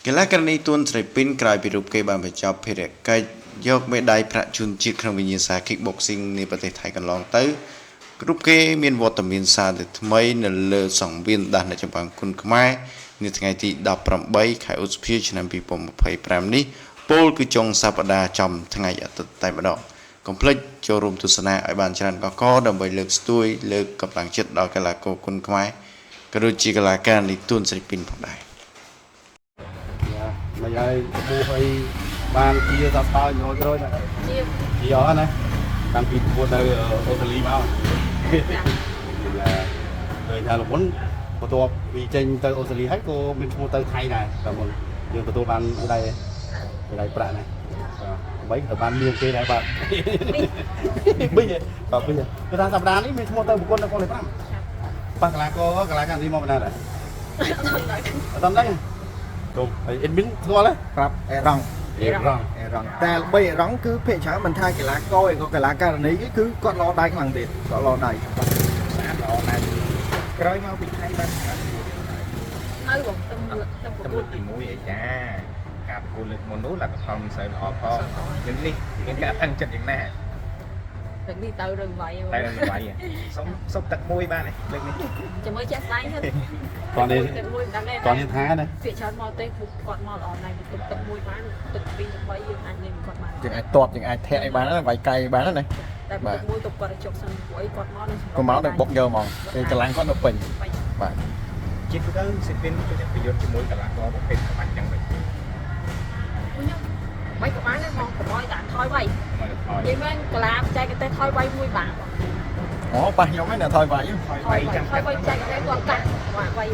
កីឡាករនេះទួនស្រីពីនក្រោយពីរូបគេបានបញ្ចប់ភារកិច្ចយកមេដាយប្រាក់ជូនជាតិក្នុងវិញ្ញាសា Kickboxing នៃប្រទេសថៃកន្លងទៅរូបគេមានវត្តមានសារទៅថ្មីនៅលើសង្វៀនដាស់នៅចម្បាំងគុនខ្មែរនៅថ្ងៃទី18ខែឧសភាឆ្នាំ2025នេះពលគឺចុងសប្តាហ៍ចំថ្ងៃអាទិត្យតែម្ដងកុំភ្លេចចូលរួមទស្សនាឲ្យបានច្រើនកកដើម្បីលើកស្ទួយលើកកម្លាំងចិត្តដល់កីឡាករគុនខ្មែរក៏ដូចជាកីឡាករនេះទួនស្រីពីនផងដែរbây giờ mua phải ban chia ra sao rồi rồi này chia gió này đang bị mua từ ô tô lý bao là người nhà là muốn của tôi vì trên từ ô tô lý hết cô mình mua từ Thái này và một nhưng của tôi ban ở đây bạn này mấy ở ban miền kia này bạn bây giờ người ta sập đá đấy mình mua từ một con này bạn là có cái lá càng đi mua bên này ở tầm đấy đúng ít biến ngon đấy ครับแอรองแต่ใบร้องคือเพจช้ามันทายกี่ล้านก้อยก็กี่ล้านการนี้คือก็รอได้กำลังเด็ดก็รอได้รอได้กระไรมาปิดให้บ้างnơi một tâm một tỷ mũi vậy cha cặp của lực một nút là phòng sợ họ có những đi những cái tăng chân những này đừng đi từ rừng vậy tay là vậy sống tật mũi ba này đừng đi cho mới chết tay hết còn đi Thái này việc cho mò tê còn mò lò này tụt tập mùi bán tụt pin tụt bay dương anh nên còn mà อย่างไอ้ตอบอย่างไอ้แทะไอ้บ้านนั่นใบไก่บ้านนั่นเลย แต่ตกมวยตกกระจกสันหวยกอดมอเลย ก็เมาส์ได้บกเยอะมองไอ้กระลังก็นกเป็นไป chết cái đó sẽ bên cái phải vô cái mũi cả là có một cái bạn chẳng vậy mấy cái bán nó ngon của mọi đạn thôi bay vậy mấy cái làm trai cái tay thôi bay mùi bạc อ๋อไปยังไม่เนี่ยถอยไป thôi bay trai cái tay còn cắt và bay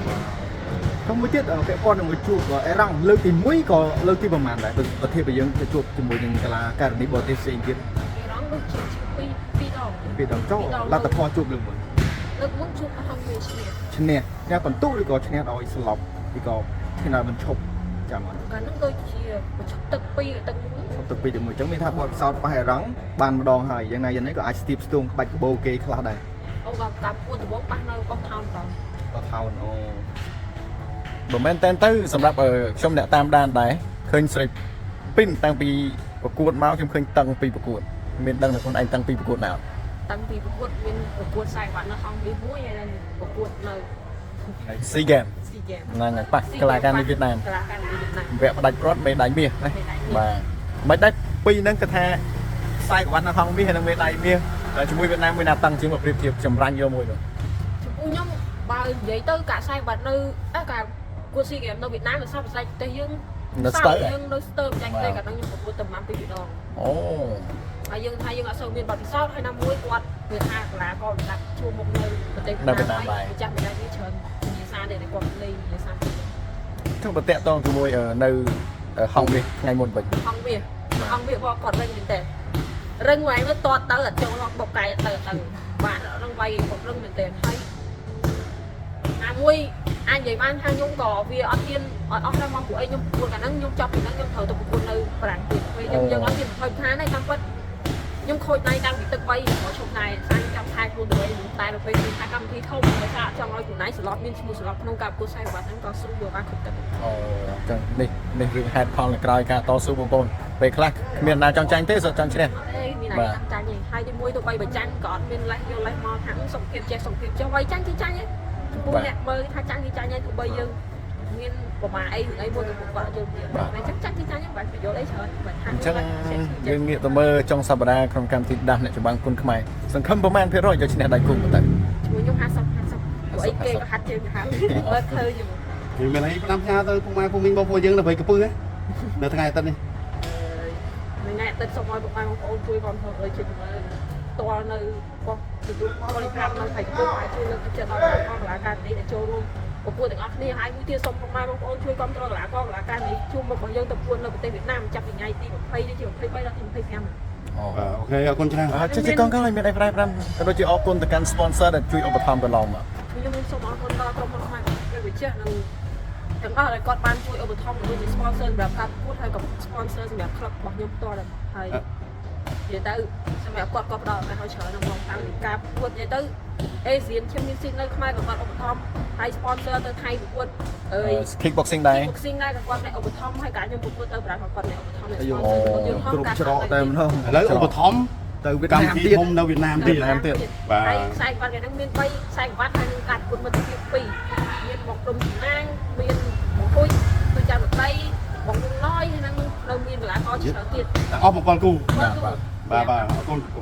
không mới tiết ở cái con một chuột củaไอ้รังเลิกตีมุ้ยก็เลิกตีประมาณไหนประเทศไปยังจะchuộtจมูกยังกะลาการนี้บอเตเซียนกิน nó lúc chụp pi đồng ปีดองเจ้าลาตะพอจุบเลยหมด lúc muốn chụp nó không về chuyện ชเนียเนี่ยก่อนตู้ดีกว่าชเนียเอาไอ้สลับดีกว่าที่นามันชบจำมัน cả nó đôi chia một chút tật pi tật muốn ตะปีจมูกจังไม่ทับบอลซอดไปให้รังบานมาดองหายยังไงยังไงก็ไอสตีฟสตูงไปโบเกคลาได้ ông vào tập của tụi bố bắt nó con thao rồi ก็เท่าโอ้บ่แม่นแต่นตื้อสำหรับชมเนี่ยตามด้านใดเคยใส่ปิ้นตั้งปีประกวดมาเคยตั้งปีประกวดមានដឹងតែខ្លួនឯងតាំងពីប្រកួតណា តាំងពីប្រកួតមានប្រកួតខ្សែបាត់នៅអង្គទី1ហើយនឹងប្រកួតនៅ SEA Games SEA Games ហ្នឹងហើយប៉ះកីឡាករនៅវៀតណាម កីឡាករនៅវៀតណាម វគ្គផ្ដាច់ព្រាត់មេដៃមាសណាបាទមិនដែរពីរហ្នឹងគឺថាខ្សែក្បាត់នៅហងមាសហើយនឹងមេដៃមាសតែជាមួយវៀតណាមមួយណាតាំងជាងមកប្រៀបធៀបចម្រាញ់យកមួយទៅ ខ្ញុំបើនិយាយទៅកាខ្សែបាត់នៅកាគួត SEA Games នៅវៀតណាមវាសោះប្រសិទ្ធទេយើងនៅស្ទើយើងនៅស្ទើចាញ់ទេកាលនោះខ្ញុំប្រកួតតែប្រហែលពីរដង អូ ហើយយើងថាយើងអត់សូវមានបទពិសោធន៍ហើយណាមួយគាត់វាថាកីឡាករសម្រាប់ជួមុខនៅប្រទេសវៀតណាមហើយចាស់ម្ដាយវាច្រើនវិសាដែលគាត់លេងវិសា ធ្វើបតេតងជាមួយនៅហងមាសថ្ងៃមុនវិញ អង្គវាគាត់រឹងមែនតើរឹងវាយទៅតតទៅអត់ចូលមកបុកកាយទៅបាទរឹងវាយគាត់រឹងមែនតើហើយអាមួយអាចនិយាយបានថាខ្ញុំក៏វាអត់មានអត់អស់ដែរមកពួកអីខ្ញុំប្រកួតកាលហ្នឹងខ្ញុំចាប់ពីហ្នឹងខ្ញុំត្រូវទៅប្រកួតនៅប្រាំងទៀតពេលយើងអត់មាន20ខែទេតាមពិតខ្ញុំខូចដៃតាំងពីទឹក3មកឈប់ដែរសាញ់ចាប់ខែខ្លួនទៅតែទៅពេលថាកម្មវិធីធំដោយសារចង់ឲ្យខ្លួនឯងស្លប់មានឈ្មោះស្លប់ក្នុងការប្រកួតខ្សែបាត់ហ្នឹងក៏ស្រួលយកបានគ្រប់ទឹក អូចឹងនេះរឿងហេតុផលនៅក្រោយការតស៊ូបងប្អូនពេលខ្លះគ្មានណាចង់ចាញ់ទេសុទ្ធចង់ឈ្នះ មានតែចាញ់ឯងហើយទី1ទៅ3បើចាញ់ក៏អត់មានលេះយកលេះមកថាសុខភាពចេះសុខភាពចុះហើយចាញ់គឺចាញ់ឯងចំពោះអ្នកមើលថាចាញ់គឺចាញ់ឯងទោះបីយើងមានប្រមាណអីមួយក៏គាត់យល់ទៀតតែចាញ់គឺចាញ់ឯងបាច់ប្រយោជន៍អីច្រើនបាច់ថា អញ្ចឹងយើងងាកទៅមើលចុងសប្តាហ៍ក្នុងកម្មវិធីដាស់អ្នកចម្បាំងគុនខ្មែរសង្ឃឹមប្រមាណភាគរយយកឈ្នះដៃគូទៅ ជាមួយខ្ញុំ50ពួកអីគេក៏ហាត់ជើងហាត់មើលឃើញខ្ញុំ mình thấy năm nha tôi cũng mai phụ minh bao phụ dương là về cái pư ấy được thằng ngày tân đi ថ្ងៃទឹកសុំឲ្យបងប្អូនជួយបងប្អូនជួយតើនៅបងទទួលបរិការនៅថៃពុកអាចជួយលើកទឹកចិត្តដល់បងកីឡាករនេះដែលចូលរួមប្រកួតទាំងអស់គ្នាហើយមួយទៀតសូមបងប្អូនជួយគ្រប់គ្រងកីឡាករនេះជួបមុខរបស់យើងទៅប្រកួតនៅប្រទេសវៀតណាមចាប់ពីថ្ងៃទី20នេះជា23ដល់ទី25 ok con trai ជិះកងកាលមានអីប្រែ5ក៏ដូចជាអរគុណទៅកាន់ sponsor ដែលជួយឧបត្ថម្ភកន្លងមក ខ្ញុំសូមអរគុណដល់ក្រុមហ៊ុនខ្មែរវិទ្យានិងទាំងអស់ដែលគាត់បានជួយឧបត្ថម្ភដូចជា sponsor សម្រាប់ការប្រកួតហើយក៏ sponsor សម្រាប់ក្លឹបរបស់ខ្ញុំផ្ទាល់ដែរហើយ និយាយទៅសម្រាប់គាត់ផ្ដល់ឲ្យច្រើនក្នុងតាំងពីការប្រកួតនិយាយទៅអេស៊ីនឈឹមមានស៊ីននៅខ្មែរក៏គាត់ឧបត្ថម្ភហើយ sponsor ទៅថៃប្រកួតអើយ kickboxing ដែរ boxing ដែរក៏គាត់អ្នកឧបត្ថម្ភហើយការខ្ញុំប្រកួតទៅប្រាំក៏គាត់អ្នកឧបត្ថម្ភ អាយុ គ្រប់ ច្រកទៅម្ដង ឥឡូវឧបត្ថម្ភ ទៅវៀត កម្ម ណាម វិធី ទៀត ធំនៅវៀតណាមទៀត ទៀត បាទ ហើយខ្សែក្បាត់គេហ្នឹងមាន3ខ្សែក្បាត់ហើយនឹងការប្រកួតមិត្តភាព2មានមកព្រំចំណាងមានមកហួយទៅចាំដីបងលុយហើយនឹងនៅមានកន្លែងអត់ច្រើនទៀត ទាំងអស់7គូ បាទ បាទអរគុណ